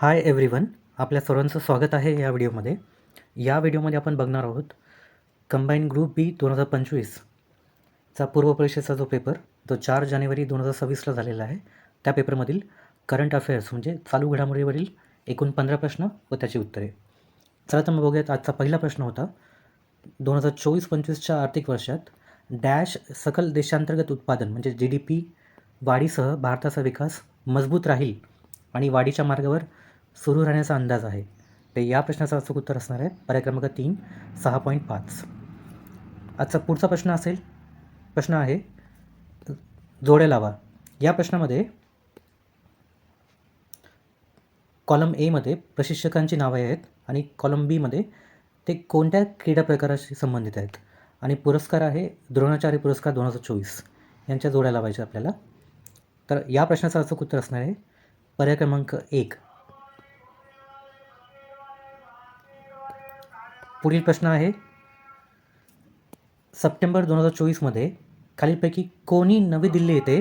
Hi everyone, आपल्या सर्वांचं स्वागत आहे या व्हिडिओमध्ये. या व्हिडिओमध्ये आपण बघणार आहोत कंबाईन ग्रुप बी 2025चा पूर्वपरीक्षेचा जो पेपर तो 4 जानेवारी 2026ला झालेला आहे. त्या पेपरमधील करंट अफेअर्स म्हणजे चालू घडामोडीवरील एकूण 15 प्रश्न व त्याची उत्तरे. चला तर मग बघूयात. आजचा पहिला प्रश्न होता, 2024-25च्या आर्थिक वर्षात डॅश सकल देशांतर्गत उत्पादन म्हणजे GDP वाढीसह भारताचा विकास मजबूत राहील आणि वाढीच्या मार्गावर सुरू राहण्याचा अंदाज आहे. तर या प्रश्नाचं अचूक उत्तर असणार आहे पर्याय क्रमांक 3, 6.5. आजचा पुढचा प्रश्न आहे जोड्या लावा. या प्रश्नामध्ये कॉलम एमध्ये प्रशिक्षकांची नावे आहेत आणि कॉलम बीमध्ये ते कोणत्या क्रीडा प्रकाराशी संबंधित आहेत आणि पुरस्कार आहे द्रोणाचार्य पुरस्कार 2024. यांच्या जोड्या लावायच्या आपल्याला. तर या प्रश्नाचं अचूक उत्तर असणार आहे पर्याय क्रमांक 1. पुढील प्रश्न आहे, सप्टेंबर 2024मध्ये खालीलपैकी कोणी नवी दिल्ली येथे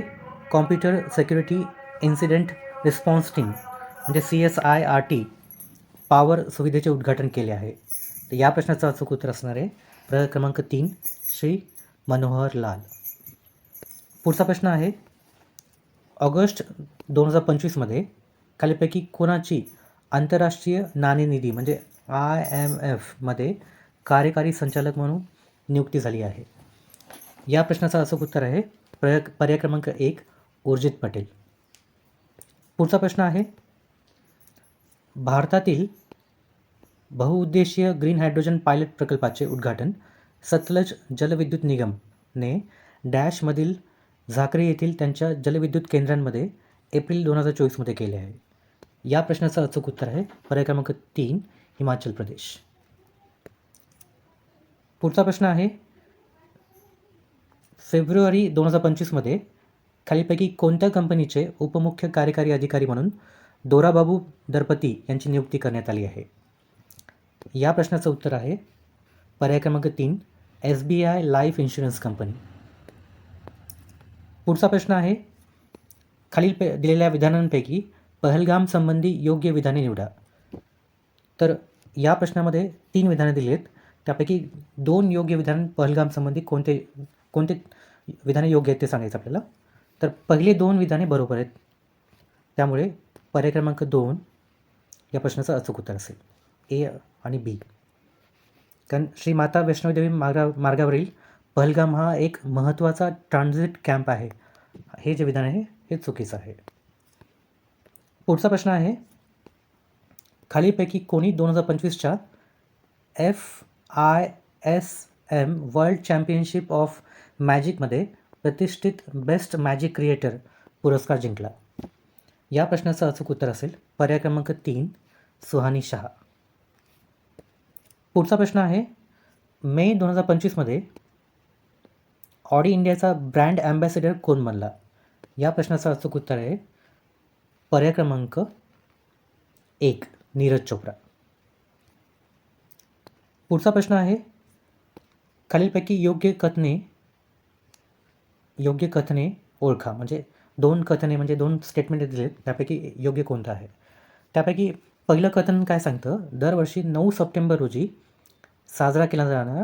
computer security incident response team म्हणजे CSIRT पॉवर सुविधेचे उद्घाटन केले आहे. तर या प्रश्नाचं अचूक उत्तर असणार आहे पर्याय क्रमांक 3, श्री मनोहर लाल. पुढचा प्रश्न आहे, ऑगस्ट 2025मध्ये खालीलपैकी कोणाची आंतरराष्ट्रीय नाणेनिधी म्हणजे IMFमध्ये कार्यकारी संचालक म्हणून नियुक्ती झाली आहे. या प्रश्नाचं अचूक उत्तर आहे पर्याय क्रमांक 1, उर्जित पटेल. पुढचा प्रश्न आहे, भारतातील बहुउद्देशीय ग्रीन हायड्रोजन पायलट प्रकल्पाचे उद्घाटन सतलज जलविद्युत निगमने डॅशमधील झाकरी येथील त्यांच्या जलविद्युत केंद्रांमध्ये एप्रिल 2024मध्ये केले आहे. या प्रश्नाचं अचूक उत्तर आहे पर्याय क्रमांक 3, हिमाचल प्रदेश. पुढचा प्रश्न आहे, फेब्रुवारी 2025मध्ये खालीलपैकी कोणत्या कंपनीचे उपमुख्य कार्यकारी अधिकारी म्हणून दोराबाबू दरपती यांची नियुक्ती करण्यात आली आहे. या प्रश्नाचं उत्तर आहे पर्याय क्रमांक 3, SBI लाईफ इन्शुरन्स कंपनी. पुढचा प्रश्न आहे, खालील दिलेल्या विधानांपैकी पहलगाम संबंधी योग्य विधाने निवडा. तर या प्रश्नामध्ये 3 विधाने दिली आहेत, त्यापैकी 2 योग्य विधान पहलगाम संबंधी कोणते विधाने योग्य आहेत ते सांगायचं आपल्याला. तर पहिले 2 विधाने बरोबर आहेत, त्यामुळे पर्याय क्रमांक 2 या प्रश्नाचं अचूक उत्तर असेल, A आणि B. कारण श्री माता वैष्णोदेवी मार्गावरील पहलगाम हा एक महत्त्वाचा ट्रान्झिट कॅम्प आहे. हे जे विधान आहे हे चुकीचं आहे. पुढचा प्रश्न आहे, खालीलपैकी कोणी 2025च्या FISM वर्ल्ड चॅम्पियनशिप ऑफ मॅजिकमध्ये प्रतिष्ठित बेस्ट मॅजिक क्रिएटर पुरस्कार जिंकला. या प्रश्नाचं अचूक उत्तर असेल पर्याय क्रमांक 3, सुहानी शहा. पुढचा प्रश्न आहे, मे 2025मध्ये ऑडी इंडियाचा ब्रँड ॲम्बॅसेडर कोण बनला. या प्रश्नाचं अचूक उत्तर आहे पर्याय क्रमांक 1, नीरज चोप्रा. पुढचा प्रश्न आहे, खालीलपैकी योग्य कथने ओळखा. म्हणजे 2 स्टेटमेंट दिले आहेत, त्यापैकी योग्य कोणतं आहे. त्यापैकी पहिलं कथन काय सांगतं, दरवर्षी 9 सप्टेंबर रोजी साजरा केला जाणारा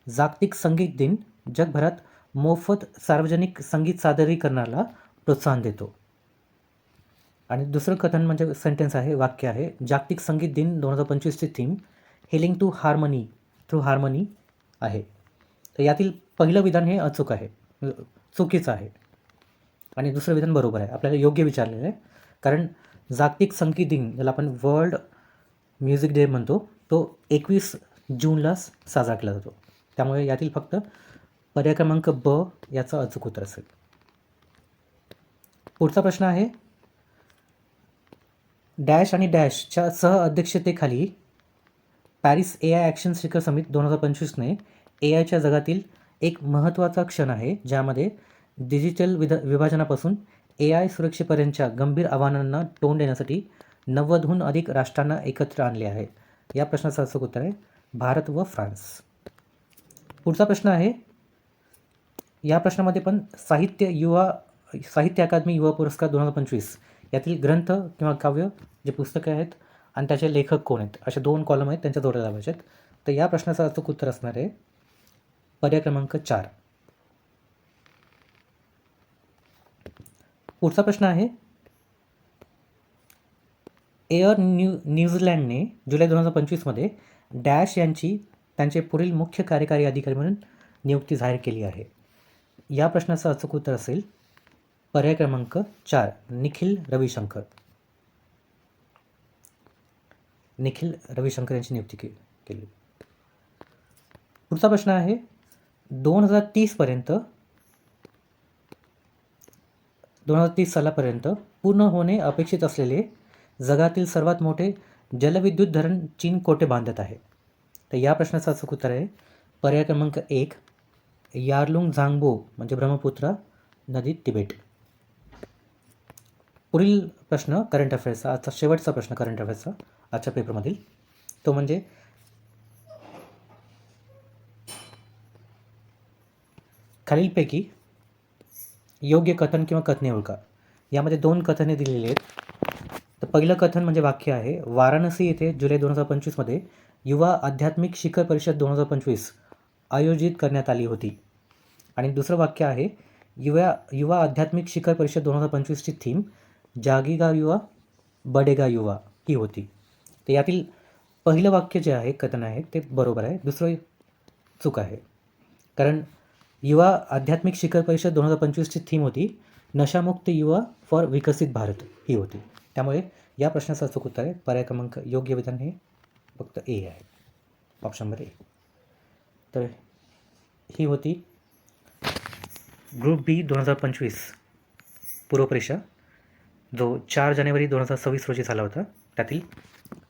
जागतिक संगीत दिन जगभरात मोफत सार्वजनिक संगीत सादरीकरणाला प्रोत्साहन देतो. आणि दुसरं कथन म्हणजे सेंटेन्स आहे, वाक्य आहे, जागतिक संगीत दिन 2025ची theme healing to harmony through harmony आहे. तर यातील पहिलं विधान हे चुकीचं आहे आणि दुसरं विधान बरोबर आहे. आपल्याला योग्य विचारलेलं आहे, कारण जागतिक संगीत दिन ज्याला आपण वर्ल्ड म्युझिक डे म्हणतो तो 21 जूनला साजरा केला जातो. त्यामुळे यातील फक्त पर्याय क्रमांक ब याचं अचूक उत्तर असेल. पुढचा प्रश्न आहे, डॅश आणि डॅशच्या सहअध्यक्षतेखाली पॅरिस AI ॲक्शन शिखर समिट 2025ने AIच्या जगातील एक महत्त्वाचा क्षण आहे, ज्यामध्ये डिजिटल विभाजनापासून AI सुरक्षेपर्यंतच्या गंभीर आव्हानांना तोंड देण्यासाठी 90हून अधिक राष्ट्रांना एकत्र आणले आहे. या प्रश्नाचं अचूक उत्तर आहे भारत व फ्रान्स. पुढचा प्रश्न आहे, या प्रश्नामध्ये पण साहित्य अकादमी युवा पुरस्कार 2025 यातील ग्रंथ किंवा काव्य जे पुस्तके आहेत आणि त्याचे लेखक कोण आहेत असे 2 कॉलम आहेत, त्यांच्या जोड्या लावायचे आहेत. तर या प्रश्नाचं अचूक उत्तर असणार आहे पर्याय क्रमांक 4. पुढचा प्रश्न आहे, एअर न्यूझीलँडने जुलै 2025मध्ये डॅश यांची त्यांचे पुढील मुख्य कार्यकारी अधिकारी म्हणून नियुक्ती जाहीर केली आहे. या प्रश्नाचं अचूक उत्तर असेल पर्याय क्रमांक 4, निखिल रविशंकर. निखिल रविशंकर यांची नियुक्ती केली. पुढचा प्रश्न आहे, 2030 सालापर्यंत पूर्ण होणे अपेक्षित असलेले जगातील सर्वात मोठे जलविद्युत धरण चीन कोठे बांधत आहे. तर या प्रश्नाचं अचूक उत्तर आहे पर्याय क्रमांक 1, यारलुंग झांगबो म्हणजे ब्रह्मपुत्रा नदी, तिबेट. पुढील प्रश्न करंट अफेअर्सचा, आजचा शेवटचा प्रश्न करंट अफेअर्सचा आजच्या पेपरमधील, तो म्हणजे खालीलपैकी योग्य कथन किंवा कथने ओळखा. यामध्ये 2 कथने दिलेली आहेत. तर पहिलं कथन म्हणजे वाक्य आहे, वाराणसी येथे जुलै 2025मध्ये युवा आध्यात्मिक शिखर परिषद 2025 आयोजित करण्यात आली होती. आणि दुसरं वाक्य आहे, युवा आध्यात्मिक शिखर परिषद 2025ची थीम जागेगा युवा बढेगा युवा ही होती. तर यातील पहिलं वाक्य जे आहे, कथन आहे, ते बरोबर आहे. दुसरं चूक आहे, कारण युवा आध्यात्मिक शिखर परिषद 2025ची थीम होती नशामुक्त युवा फॉर विकसित भारत ही होती. त्यामुळे या प्रश्नाचं अचूक उत्तर आहे पर्याय क्रमांक, योग्य विधान हे फक्त ए आहे, ऑप्शन नंबर ए. तर ही होती ग्रुप बी 2025 पूर्वपरीक्षा, जो 4 जानेवारी 2026 रोजी झाला होता. त्यातील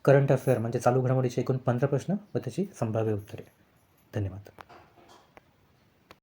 करंट अफेअर म्हणजे चालू घडामोडीचे एकूण 15 प्रश्न व त्याची संभाव्य उत्तरे. धन्यवाद.